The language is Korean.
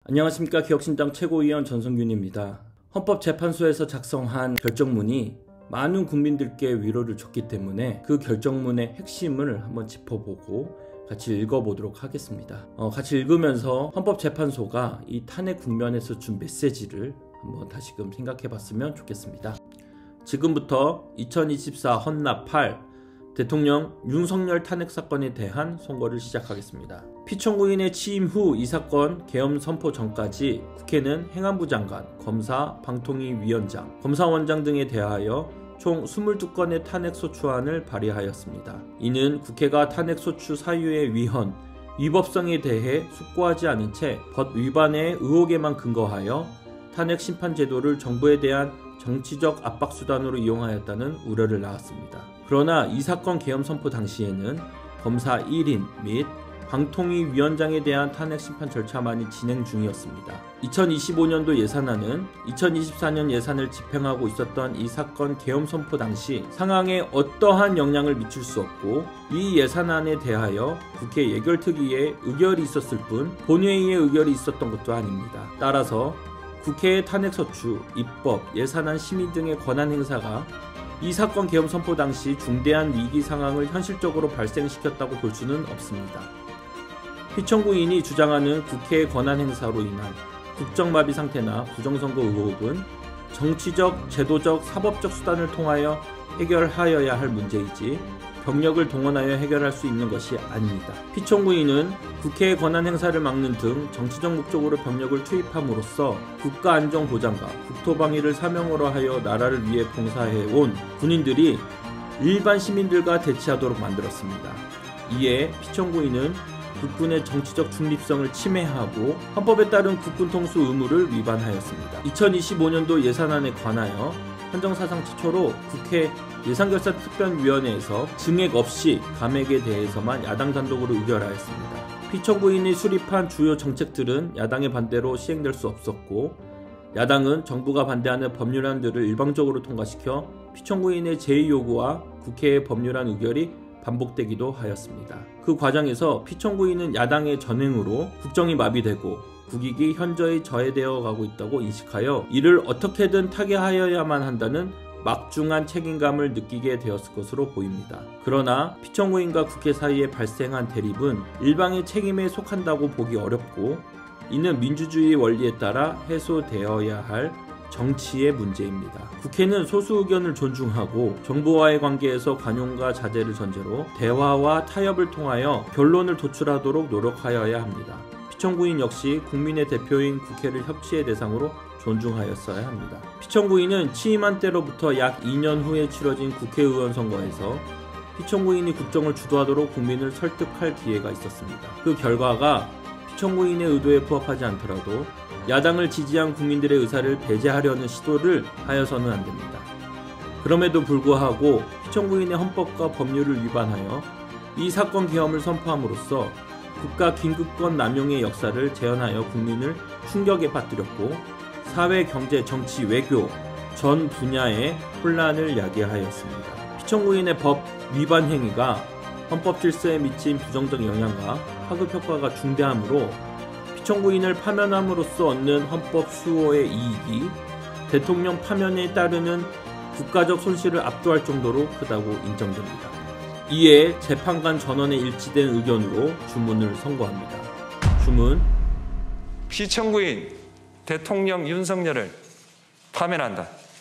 안녕하십니까. 개혁신당 최고위원 전성균입니다. 헌법재판소에서 작성한 결정문이 많은 국민들께 위로를 줬기 때문에 그 결정문의 핵심을 한번 짚어보고 같이 읽어보도록 하겠습니다. 같이 읽으면서 헌법재판소가 이 탄핵 국면에서 준 메시지를 한번 다시금 생각해봤으면 좋겠습니다. 지금부터 2024 헌납 8 대통령 윤석열 탄핵 사건에 대한 선고를 시작하겠습니다. 피청구인의 취임 후 이 사건 계엄 선포 전까지 국회는 행안부 장관, 검사, 방통위 위원장, 검사원장 등에 대하여 총 22건의 탄핵소추안을 발의하였습니다. 이는 국회가 탄핵소추 사유의 위헌, 위법성에 대해 숙고하지 않은 채 법 위반의 의혹에만 근거하여 탄핵 심판 제도를 정부에 대한 정치적 압박수단으로 이용하였다는 우려를 낳았습니다. 그러나 이 사건 계엄 선포 당시에는 검사 1인 및 방통위 위원장에 대한 탄핵 심판 절차만이 진행 중이었습니다. 2025년도 예산안은 2024년 예산을 집행하고 있었던 이 사건 계엄 선포 당시 상황에 어떠한 영향을 미칠 수 없고 이 예산안에 대하여 국회 예결특위에 의결이 있었을 뿐 본회의에 의결이 있었던 것도 아닙니다. 따라서 국회의 탄핵소추, 입법, 예산안 심의 등의 권한 행사가 이 사건 계엄 선포 당시 중대한 위기 상황을 현실적으로 발생시켰다고 볼 수는 없습니다. 피청구인이 주장하는 국회의 권한 행사로 인한 국정마비 상태나 부정선거 의혹은 정치적, 제도적, 사법적 수단을 통하여 해결하여야 할 문제이지 병력을 동원하여 해결할 수 있는 것이 아닙니다. 피청구인은 국회의 권한 행사를 막는 등 정치적 목적으로 병력을 투입함으로써 국가안전보장과 국토방위를 사명으로 하여 나라를 위해 봉사해온 군인들이 일반 시민들과 대치하도록 만들었습니다. 이에 피청구인은 국군의 정치적 중립성을 침해하고 헌법에 따른 국군 통수 의무를 위반하였습니다. 2025년도 예산안에 관하여 헌정사상 최초로 국회 예산결산특별위원회에서 증액 없이 감액에 대해서만 야당 단독으로 의결하였습니다. 피청구인이 수립한 주요 정책들은 야당의 반대로 시행될 수 없었고 야당은 정부가 반대하는 법률안들을 일방적으로 통과시켜 피청구인의 제2요구와 국회의 법률안 의결이 반복되기도 하였습니다. 그 과정에서 피청구인은 야당의 전횡으로 국정이 마비되고 국익이 현저히 저해되어 가고 있다고 인식하여 이를 어떻게든 타개하여야만 한다는 막중한 책임감을 느끼게 되었을 것으로 보입니다. 그러나 피청구인과 국회 사이에 발생한 대립은 일방의 책임에 속한다고 보기 어렵고 이는 민주주의 원리에 따라 해소되어야 할 정치의 문제입니다. 국회는 소수 의견을 존중하고 정부와의 관계에서 관용과 자제를 전제로 대화와 타협을 통하여 결론을 도출하도록 노력하여야 합니다. 피청구인 역시 국민의 대표인 국회를 협치의 대상으로 존중하였어야 합니다. 피청구인은 취임한 때로부터 약 2년 후에 치러진 국회의원 선거에서 피청구인이 국정을 주도하도록 국민을 설득할 기회가 있었습니다. 그 결과가 피청구인의 의도에 부합하지 않더라도 야당을 지지한 국민들의 의사를 배제하려는 시도를 하여서는 안 됩니다. 그럼에도 불구하고 피청구인의 헌법과 법률을 위반하여 이 사건 계엄을 선포함으로써 국가 긴급권 남용의 역사를 재현하여 국민을 충격에 빠뜨렸고 사회, 경제, 정치, 외교 전 분야의 혼란을 야기하였습니다. 피청구인의 법 위반 행위가 헌법 질서에 미친 부정적 영향과 파급 효과가 중대하므로 피청구인을 파면함으로써 얻는 헌법 수호의 이익이 대통령 파면에 따르는 국가적 손실을 압도할 정도로 크다고 인정됩니다. 이에 재판관 전원의 일치된 의견으로 주문을 선고합니다. 주문: 피청구인 대통령 윤석열을 파면한다.